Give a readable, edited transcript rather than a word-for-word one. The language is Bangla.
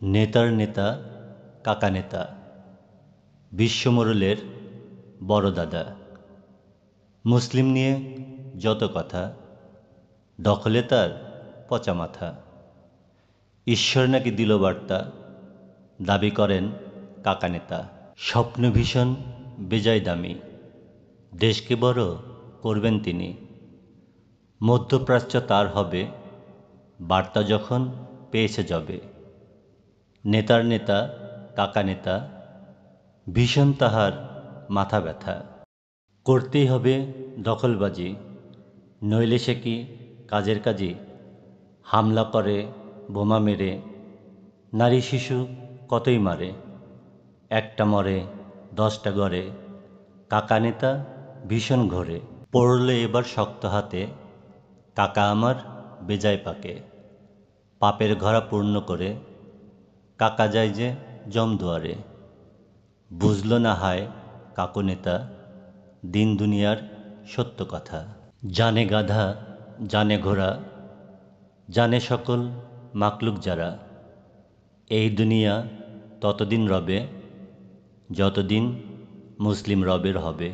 নেতার নেতা কাকা নেতা, বিশ্বমোড়লের বড় দাদা। মুসলিম নিয়ে যত কথা, দখলে তার পচা মাথা। ঈশ্বর নাকি দিল বার্তা, দাবি করেন কাকা নেতা। স্বপ্ন ভীষণ বেজায় দামি, দেশকে বড় করবেন তিনি। মধ্যপ্রাচ্য তার হবে, বার্তা যখন পেয়েছে যাবে। নেতার নেতা কাকা নেতা, ভীষণ তাহার মাথা ব্যথা। করতেই হবে দখলবাজি, নইলে সে কি কাজের কাজী। হামলা করে বোমা মেরে, নারী শিশু কতই মারে। একটা মরে 10টা গড়ে, কাকা নেতা ভীষণ ঘোরে। পড়লে এবার শক্ত হাতে, কাকা আমার বেজায় পাকে। পাপের ঘরা পূর্ণ করে, কাকা যায় যে জমদুয়ারে। বুঝল না হায় কাকু নেতা, দিন দুনিয়ার সত্য কথা। জানে গাধা জানে ঘোড়া, জানে সকল মাকলুক যারা। এই দুনিয়া ততদিন রবে, যতদিন মুসলিম রবের হবে।